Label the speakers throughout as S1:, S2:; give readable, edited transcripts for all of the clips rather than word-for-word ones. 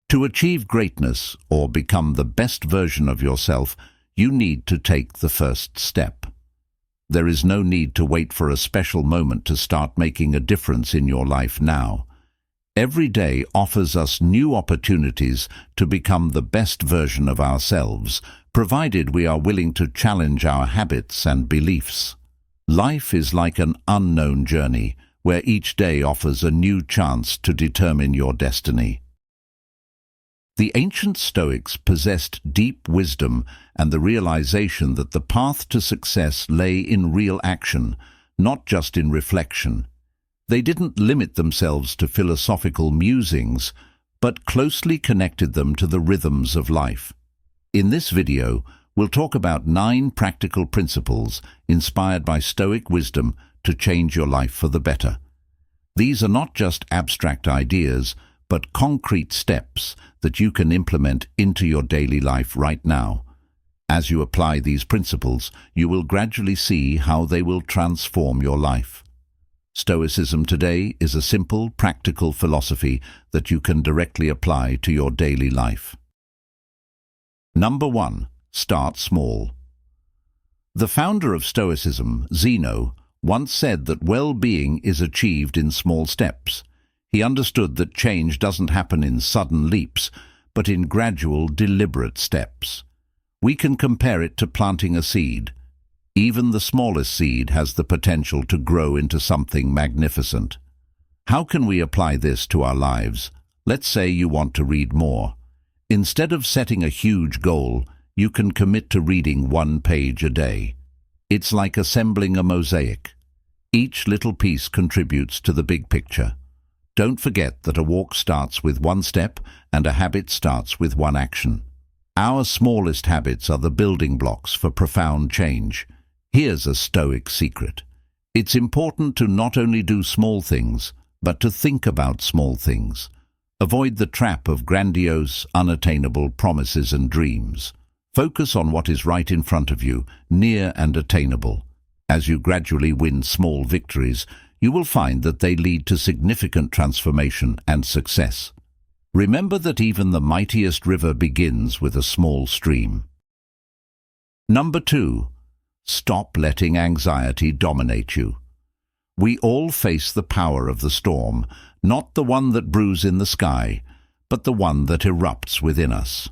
S1: To achieve greatness or become the best version of yourself, you need to take the first step. There is no need to wait for a special moment to start making a difference in your life now. Every day offers us new opportunities to become the best version of ourselves, provided we are willing to challenge our habits and beliefs. Life is like an unknown journey, where each day offers a new chance to determine your destiny. The ancient Stoics possessed deep wisdom and the realization that the path to success lay in real action, not just in reflection. They didn't limit themselves to philosophical musings, but closely connected them to the rhythms of life. In this video, we'll talk about 9 practical principles inspired by Stoic wisdom to change your life for the better. These are not just abstract ideas, but concrete steps that you can implement into your daily life right now. As you apply these principles, you will gradually see how they will transform your life. Stoicism today is a simple, practical philosophy that you can directly apply to your daily life. Number 1. Start small. The founder of Stoicism, Zeno, once said that well-being is achieved in small steps. He understood that change doesn't happen in sudden leaps, but in gradual, deliberate steps. We can compare it to planting a seed. Even the smallest seed has the potential to grow into something magnificent. How can we apply this to our lives? Let's say you want to read more. Instead of setting a huge goal, you can commit to reading 1 page a day. It's like assembling a mosaic. Each little piece contributes to the big picture. Don't forget that a walk starts with 1 step and a habit starts with 1 action. Our smallest habits are the building blocks for profound change. Here's a Stoic secret. It's important to not only do small things, but to think about small things. Avoid the trap of grandiose, unattainable promises and dreams. Focus on what is right in front of you, near and attainable. As you gradually win small victories, you will find that they lead to significant transformation and success. Remember that even the mightiest river begins with a small stream. Number 2. Stop letting anxiety dominate you. We all face the power of the storm, not the one that brews in the sky, but the one that erupts within us.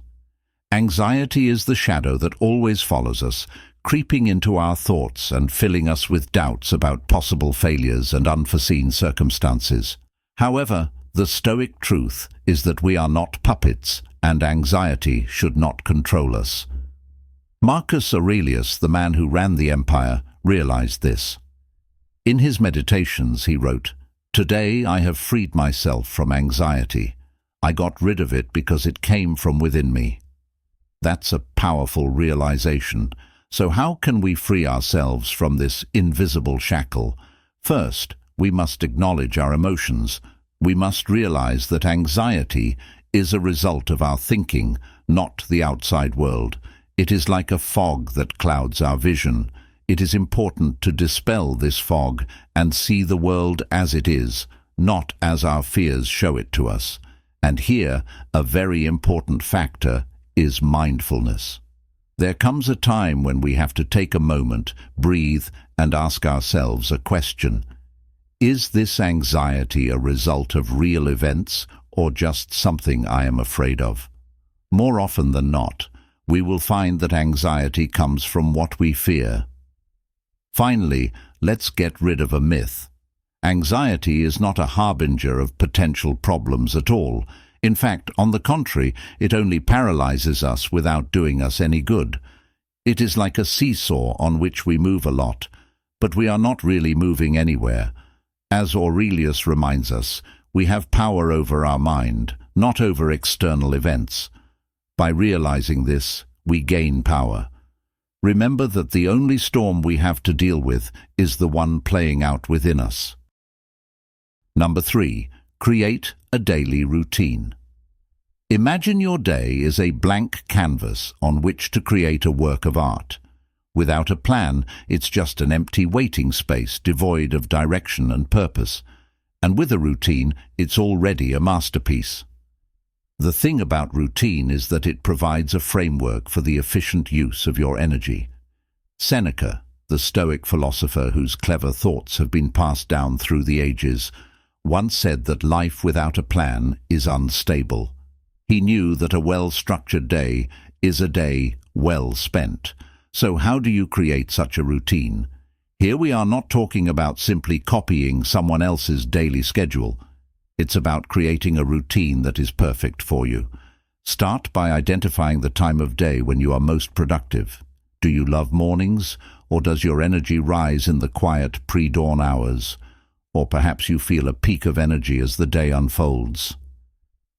S1: Anxiety is the shadow that always follows us, creeping into our thoughts and filling us with doubts about possible failures and unforeseen circumstances. However, the Stoic truth is that we are not puppets, and anxiety should not control us. Marcus Aurelius, the man who ran the empire, realized this. In his meditations he wrote, "Today I have freed myself from anxiety. I got rid of it because it came from within me." That's a powerful realization. So how can we free ourselves from this invisible shackle? First, we must acknowledge our emotions. We must realize that anxiety is a result of our thinking, not the outside world. It is like a fog that clouds our vision. It is important to dispel this fog and see the world as it is, not as our fears show it to us. And here, a very important factor is mindfulness. There comes a time when we have to take a moment, breathe, and ask ourselves a question. Is this anxiety a result of real events or just something I am afraid of? More often than not, we will find that anxiety comes from what we fear. Finally, let's get rid of a myth. Anxiety is not a harbinger of potential problems at all. In fact, on the contrary, it only paralyzes us without doing us any good. It is like a seesaw on which we move a lot, but we are not really moving anywhere. As Aurelius reminds us, we have power over our mind, not over external events. By realizing this, we gain power. Remember that the only storm we have to deal with is the one playing out within us. Number 3. Create a daily routine. Imagine your day is a blank canvas on which to create a work of art. Without a plan, it's just an empty waiting space devoid of direction and purpose. And with a routine, it's already a masterpiece. The thing about routine is that it provides a framework for the efficient use of your energy. Seneca, the Stoic philosopher whose clever thoughts have been passed down through the ages, once said that life without a plan is unstable. He knew that a well-structured day is a day well spent. So how do you create such a routine? Here we are not talking about simply copying someone else's daily schedule. It's about creating a routine that is perfect for you. Start by identifying the time of day when you are most productive. Do you love mornings, or does your energy rise in the quiet pre-dawn hours? Or perhaps you feel a peak of energy as the day unfolds.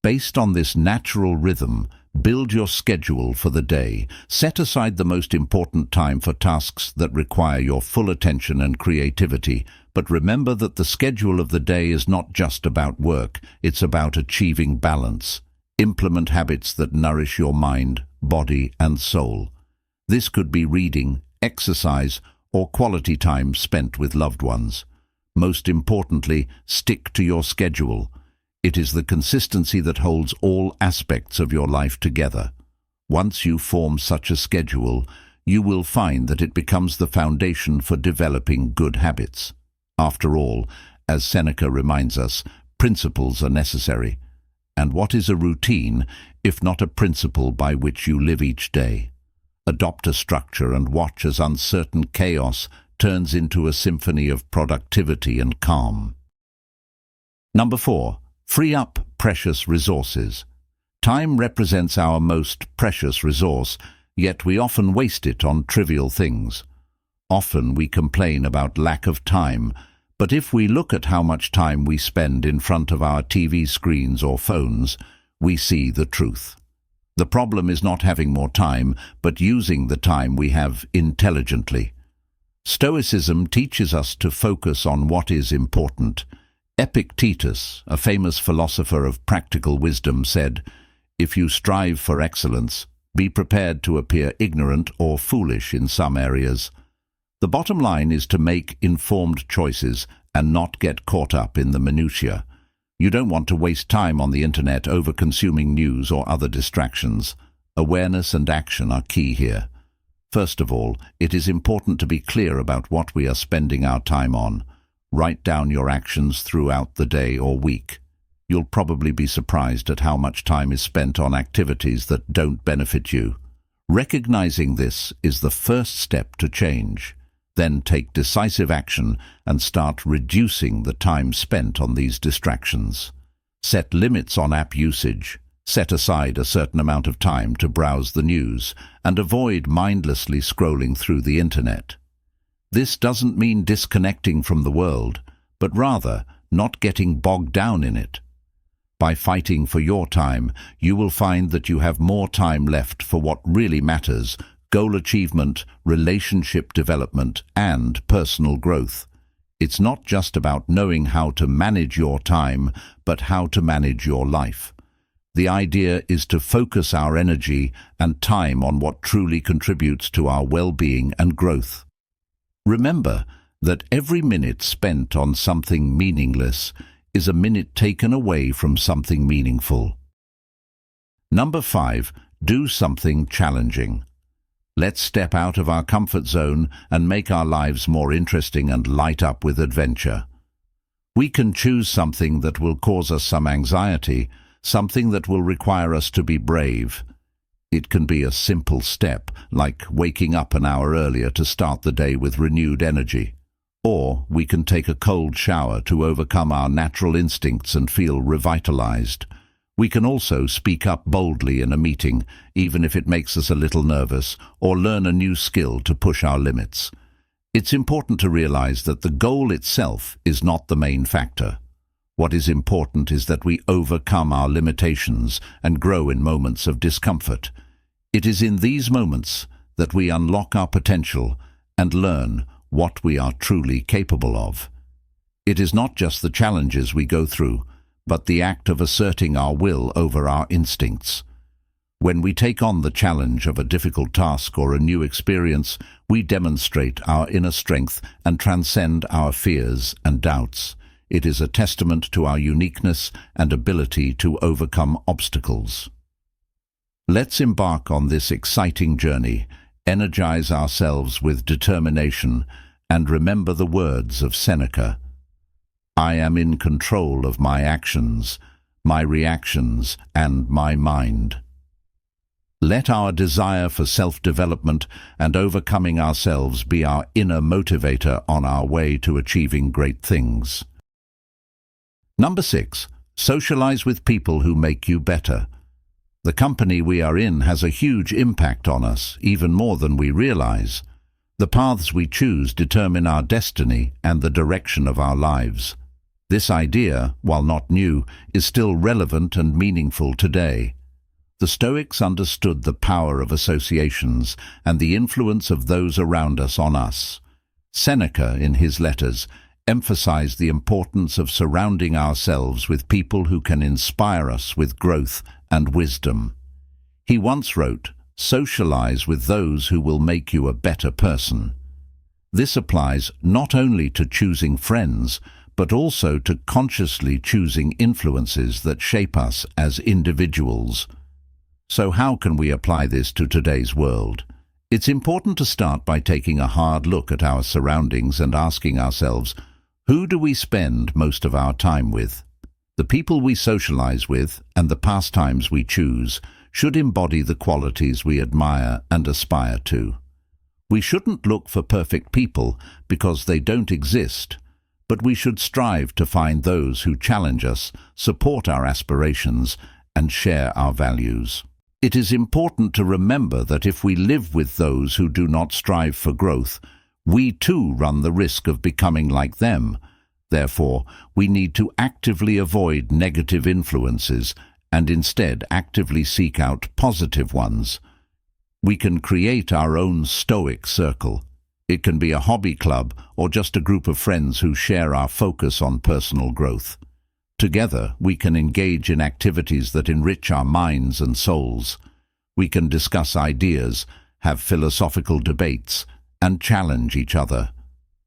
S1: Based on this natural rhythm, build your schedule for the day. Set aside the most important time for tasks that require your full attention and creativity, but remember that the schedule of the day is not just about work, it's about achieving balance. Implement habits that nourish your mind, body, and soul. This could be reading, exercise, or quality time spent with loved ones. Most importantly, stick to your schedule. It is the consistency that holds all aspects of your life together. Once you form such a schedule, you will find that it becomes the foundation for developing good habits. After all, as Seneca reminds us, principles are necessary. And what is a routine, if not a principle by which you live each day? Adopt a structure and watch as uncertain chaos turns into a symphony of productivity and calm. Number 4. Free up precious resources. Time represents our most precious resource, yet we often waste it on trivial things. Often we complain about lack of time, but if we look at how much time we spend in front of our TV screens or phones, we see the truth. The problem is not having more time, but using the time we have intelligently. Stoicism teaches us to focus on what is important. Epictetus, a famous philosopher of practical wisdom, said, "If you strive for excellence, be prepared to appear ignorant or foolish in some areas." The bottom line is to make informed choices and not get caught up in the minutiae. You don't want to waste time on the internet over-consuming news or other distractions. Awareness and action are key here. First of all, it is important to be clear about what we are spending our time on. Write down your actions throughout the day or week. You'll probably be surprised at how much time is spent on activities that don't benefit you. Recognizing this is the first step to change. Then take decisive action and start reducing the time spent on these distractions. Set limits on app usage. Set aside a certain amount of time to browse the news and avoid mindlessly scrolling through the internet. This doesn't mean disconnecting from the world, but rather not getting bogged down in it. By fighting for your time, you will find that you have more time left for what really matters: goal achievement, relationship development, and personal growth. It's not just about knowing how to manage your time, but how to manage your life. The idea is to focus our energy and time on what truly contributes to our well-being and growth. Remember that every minute spent on something meaningless is a minute taken away from something meaningful. Number 5. Do something challenging. Let's step out of our comfort zone and make our lives more interesting and light up with adventure. We can choose something that will cause us some anxiety, something that will require us to be brave. It can be a simple step, like waking up an hour earlier to start the day with renewed energy. Or we can take a cold shower to overcome our natural instincts and feel revitalized. We can also speak up boldly in a meeting, even if it makes us a little nervous, or learn a new skill to push our limits. It's important to realize that the goal itself is not the main factor. What is important is that we overcome our limitations and grow in moments of discomfort. It is in these moments that we unlock our potential and learn what we are truly capable of. It is not just the challenges we go through, but the act of asserting our will over our instincts. When we take on the challenge of a difficult task or a new experience, we demonstrate our inner strength and transcend our fears and doubts. It is a testament to our uniqueness and ability to overcome obstacles. Let's embark on this exciting journey, energize ourselves with determination, and remember the words of Seneca. I am in control of my actions, my reactions, and my mind. Let our desire for self-development and overcoming ourselves be our inner motivator on our way to achieving great things. Number 6. Socialize with people who make you better. The company we are in has a huge impact on us, even more than we realize. The paths we choose determine our destiny and the direction of our lives. This idea, while not new, is still relevant and meaningful today. The Stoics understood the power of associations and the influence of those around us on us. Seneca, in his letters, emphasized the importance of surrounding ourselves with people who can inspire us with growth and wisdom. He once wrote, "Socialize with those who will make you a better person." This applies not only to choosing friends, but also to consciously choosing influences that shape us as individuals. So how can we apply this to today's world? It's important to start by taking a hard look at our surroundings and asking ourselves, who do we spend most of our time with? The people we socialize with and the pastimes we choose should embody the qualities we admire and aspire to. We shouldn't look for perfect people because they don't exist, but we should strive to find those who challenge us, support our aspirations, and share our values. It is important to remember that if we live with those who do not strive for growth, we too run the risk of becoming like them. Therefore, we need to actively avoid negative influences and instead actively seek out positive ones. We can create our own Stoic circle. It can be a hobby club or just a group of friends who share our focus on personal growth. Together, we can engage in activities that enrich our minds and souls. We can discuss ideas, have philosophical debates, and challenge each other.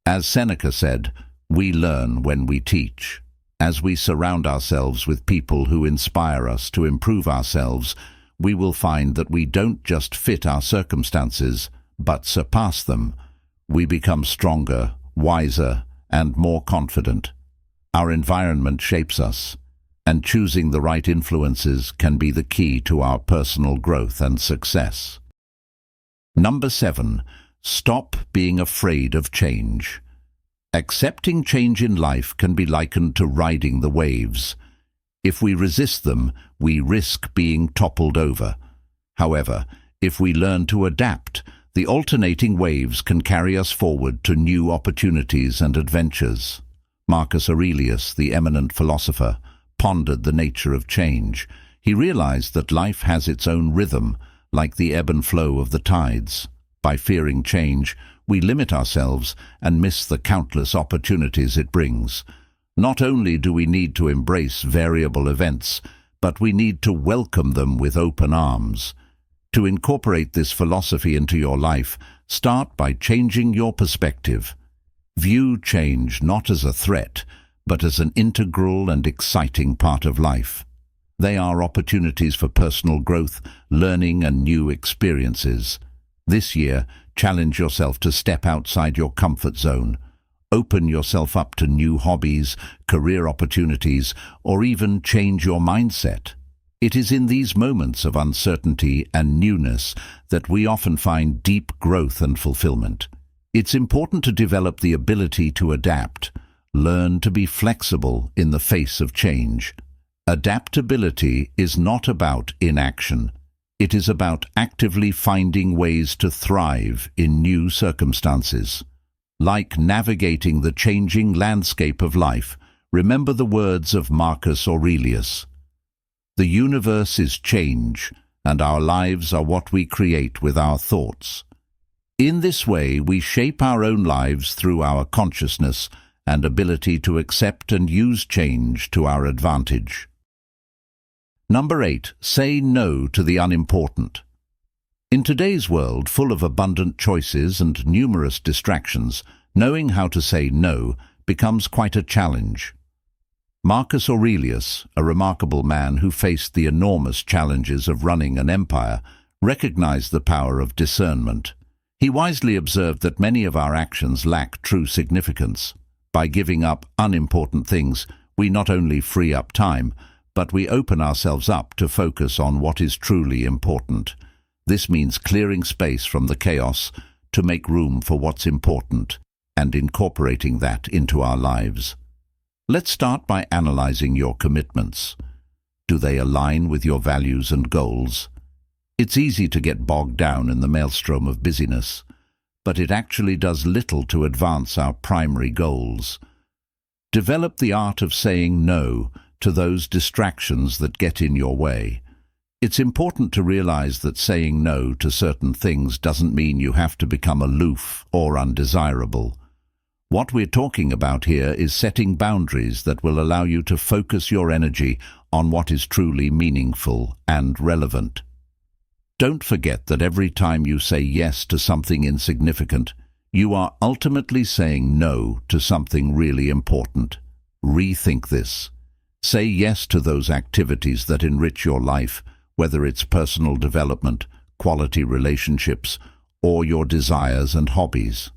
S1: As Seneca said, we learn when we teach. As we surround ourselves with people who inspire us to improve ourselves, we will find that we don't just fit our circumstances, but surpass them. We become stronger, wiser, and more confident. Our environment shapes us, and choosing the right influences can be the key to our personal growth and success. Number 7. Stop being afraid of change. Accepting change in life can be likened to riding the waves. If we resist them, we risk being toppled over. However, if we learn to adapt, the alternating waves can carry us forward to new opportunities and adventures. Marcus Aurelius, the eminent philosopher, pondered the nature of change. He realized that life has its own rhythm, like the ebb and flow of the tides. By fearing change, we limit ourselves and miss the countless opportunities it brings. Not only do we need to embrace variable events, but we need to welcome them with open arms. To incorporate this philosophy into your life, start by changing your perspective. View change not as a threat, but as an integral and exciting part of life. They are opportunities for personal growth, learning, and new experiences. This year, challenge yourself to step outside your comfort zone. Open yourself up to new hobbies, career opportunities, or even change your mindset. It is in these moments of uncertainty and newness that we often find deep growth and fulfillment. It's important to develop the ability to adapt, learn to be flexible in the face of change. Adaptability is not about inaction. It is about actively finding ways to thrive in new circumstances. Like navigating the changing landscape of life, remember the words of Marcus Aurelius. The universe is change, and our lives are what we create with our thoughts. In this way, we shape our own lives through our consciousness and ability to accept and use change to our advantage. Number 8. Say no to the unimportant. In today's world, full of abundant choices and numerous distractions, knowing how to say no becomes quite a challenge. Marcus Aurelius, a remarkable man who faced the enormous challenges of running an empire, recognized the power of discernment. He wisely observed that many of our actions lack true significance. By giving up unimportant things, we not only free up time, but we open ourselves up to focus on what is truly important. This means clearing space from the chaos to make room for what's important and incorporating that into our lives. Let's start by analyzing your commitments. Do they align with your values and goals? It's easy to get bogged down in the maelstrom of busyness, but it actually does little to advance our primary goals. Develop the art of saying no to those distractions that get in your way. It's important to realize that saying no to certain things doesn't mean you have to become aloof or undesirable. What we're talking about here is setting boundaries that will allow you to focus your energy on what is truly meaningful and relevant. Don't forget that every time you say yes to something insignificant, you are ultimately saying no to something really important. Rethink this. Say yes to those activities that enrich your life, whether it's personal development, quality relationships, or your desires and hobbies.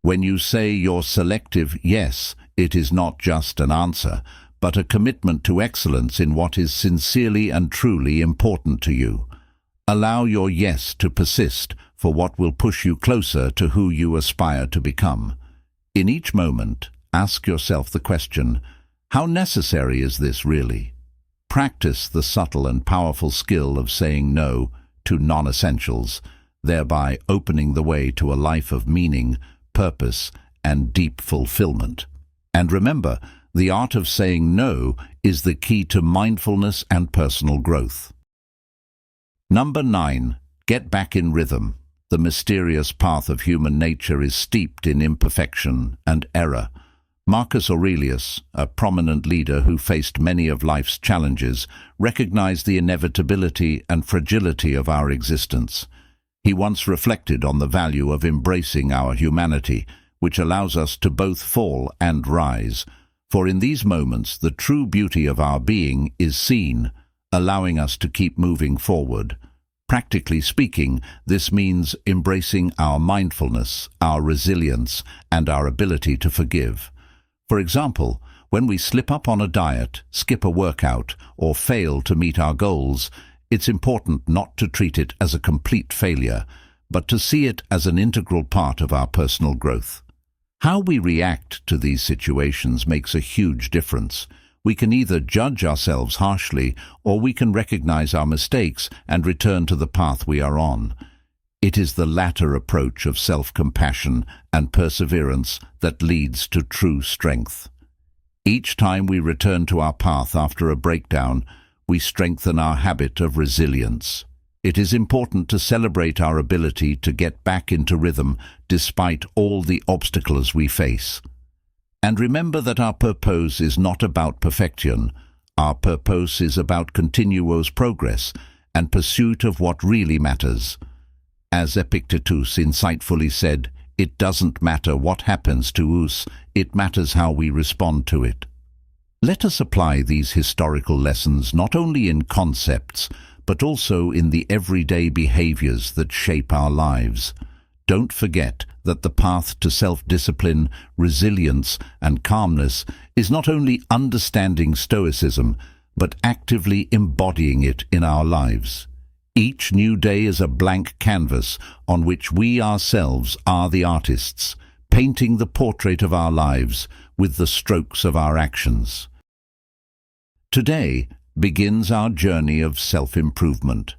S1: When you say your selective yes, it is not just an answer, but a commitment to excellence in what is sincerely and truly important to you. Allow your yes to persist for what will push you closer to who you aspire to become. In each moment, ask yourself the question, how necessary is this really? Practice the subtle and powerful skill of saying no to non-essentials, thereby opening the way to a life of meaning, purpose, and deep fulfillment. And remember, the art of saying no is the key to mindfulness and personal growth. Number 9. Get back in rhythm. The mysterious path of human nature is steeped in imperfection and error. Marcus Aurelius, a prominent leader who faced many of life's challenges, recognized the inevitability and fragility of our existence. He once reflected on the value of embracing our humanity, which allows us to both fall and rise. For in these moments, the true beauty of our being is seen, allowing us to keep moving forward. Practically speaking, this means embracing our mindfulness, our resilience, and our ability to forgive. For example, when we slip up on a diet, skip a workout, or fail to meet our goals, it's important not to treat it as a complete failure, but to see it as an integral part of our personal growth. How we react to these situations makes a huge difference. We can either judge ourselves harshly, or we can recognize our mistakes and return to the path we are on. It is the latter approach of self-compassion and perseverance that leads to true strength. Each time we return to our path after a breakdown, we strengthen our habit of resilience. It is important to celebrate our ability to get back into rhythm despite all the obstacles we face. And remember that our purpose is not about perfection. Our purpose is about continuous progress and pursuit of what really matters. As Epictetus insightfully said, it doesn't matter what happens to us, it matters how we respond to it. Let us apply these historical lessons not only in concepts, but also in the everyday behaviors that shape our lives. Don't forget that the path to self-discipline, resilience, and calmness is not only understanding Stoicism, but actively embodying it in our lives. Each new day is a blank canvas on which we ourselves are the artists, painting the portrait of our lives with the strokes of our actions. Today begins our journey of self-improvement.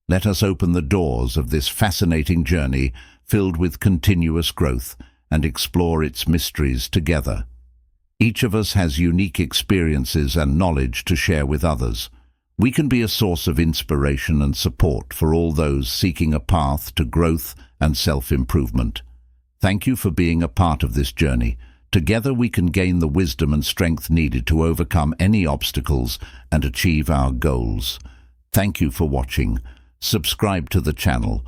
S1: Let us open the doors of this fascinating journey filled with continuous growth and explore its mysteries together. Each of us has unique experiences and knowledge to share with others. We can be a source of inspiration and support for all those seeking a path to growth and self-improvement. Thank you for being a part of this journey. Together we can gain the wisdom and strength needed to overcome any obstacles and achieve our goals. Thank you for watching. Subscribe to the channel.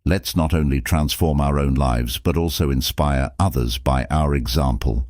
S1: Let's not only transform our own lives, but also inspire others by our example.